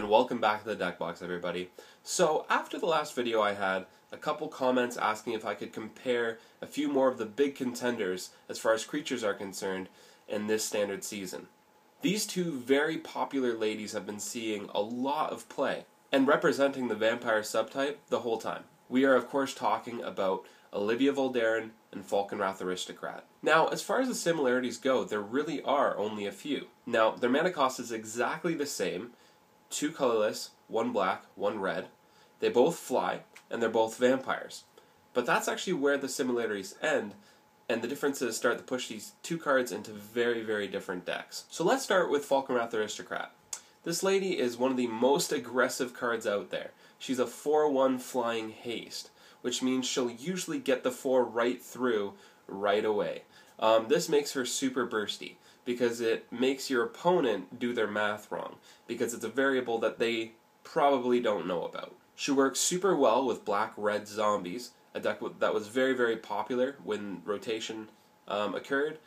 and welcome back to the deck box, everybody. So after the last video I had a couple comments asking if I could compare a few more of the big contenders as far as creatures are concerned in this standard season. These two very popular ladies have been seeing a lot of play and representing the vampire subtype the whole time. We are of course talking about Olivia Voldaren and Falkenrath Aristocrat. Now, as far as the similarities go, there really are only a few. Now, their mana cost is exactly the same, 2 colorless, 1 black, 1 red. They both fly, and they're both vampires. But that's actually where the similarities end, and the differences start to push these two cards into very, very different decks. So let's start with Falkenrath Aristocrat. This lady is one of the most aggressive cards out there. She's a 4/1 flying haste, which means she'll usually get the 4 right through right away. This makes her super bursty, because it makes your opponent do their math wrong, because it's a variable that they probably don't know about. She works super well with black-red zombies, a deck that was very, very popular when rotation occurred,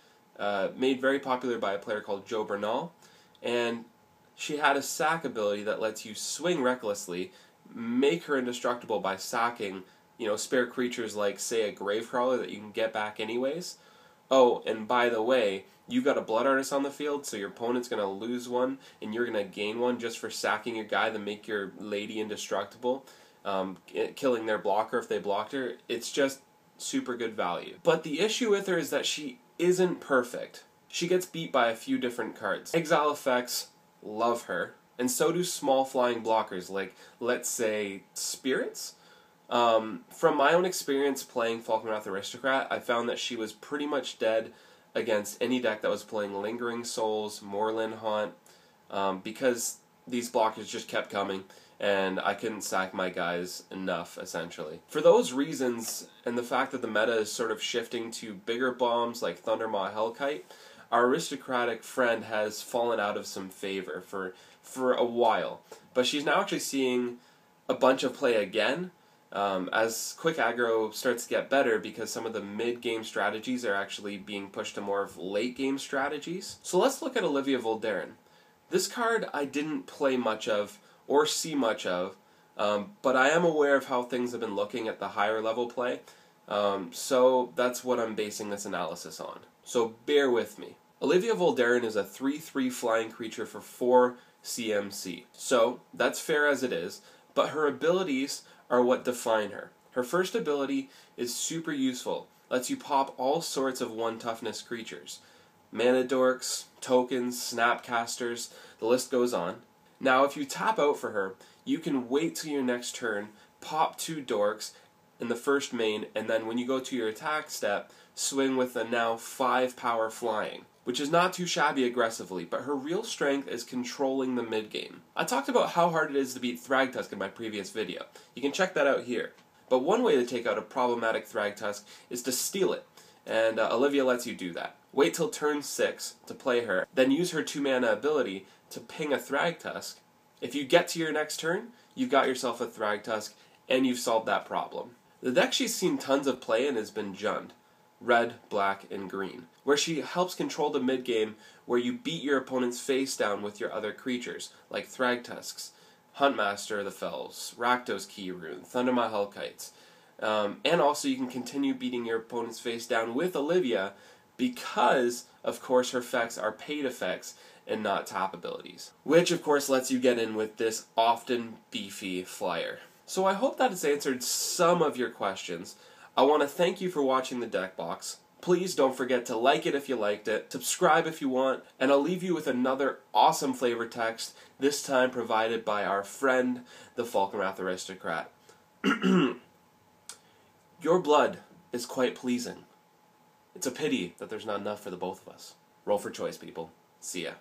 made very popular by a player called Joe Bernal, and she had a sack ability that lets you swing recklessly, make her indestructible by sacking, spare creatures like, say, a Gravecrawler that you can get back anyways. Oh, and by the way, you've got a Blood Artist on the field, so your opponent's going to lose one, and you're going to gain one just for sacking your guy to make your lady indestructible, killing their blocker if they blocked her. It's just super good value. But the issue with her is that she isn't perfect. She gets beat by a few different cards. Exile effects love her, and so do small flying blockers like, let's say, Spirits. From my own experience playing Falkenrath Aristocrat, I found that she was pretty much dead against any deck that was playing Lingering Souls, Moorland Haunt, because these blockers just kept coming, and I couldn't sack my guys enough, essentially. For those reasons, and the fact that the meta is sort of shifting to bigger bombs like Thundermaw Hellkite, our aristocratic friend has fallen out of some favor for a while. But she's now actually seeing a bunch of play again, as quick aggro starts to get better because some of the mid-game strategies are actually being pushed to more of late-game strategies. So let's look at Olivia Voldaren. This card I didn't play much of or see much of, but I am aware of how things have been looking at the higher level play, so that's what I'm basing this analysis on. So bear with me. Olivia Voldaren is a 3/3 flying creature for 4 CMC. So that's fair as it is, but her abilities are what define her. Her first ability is super useful. Lets you pop all sorts of 1 toughness creatures. Mana dorks, tokens, snapcasters, the list goes on. Now if you tap out for her, you can wait till your next turn, pop 2 dorks in the first main, and then when you go to your attack step, swing with a now 5 power flying, which is not too shabby aggressively, but her real strength is controlling the mid-game. I talked about how hard it is to beat Thragtusk in my previous video. You can check that out here. But one way to take out a problematic Thragtusk is to steal it, and Olivia lets you do that. Wait till turn 6 to play her, then use her 2 mana ability to ping a Thragtusk. If you get to your next turn, you've got yourself a Thragtusk, and you've solved that problem. The deck she's seen tons of play in has been Jund. Red, black, and green, where she helps control the mid-game where you beat your opponent's face down with your other creatures, like Thragtusks, Huntmaster of the Fells, Rakdos Keyrune, Thundermaw Hellkites, and also you can continue beating your opponent's face down with Olivia because, of course, her effects are paid effects and not tap abilities, which of course lets you get in with this often beefy flyer. So I hope that has answered some of your questions. I want to thank you for watching the deck box. Please don't forget to like it if you liked it, subscribe if you want, and I'll leave you with another awesome flavor text, this time provided by our friend, the Falkenrath Aristocrat. Your blood is quite pleasing. It's a pity that there's not enough for the both of us. Roll for choice, people. See ya.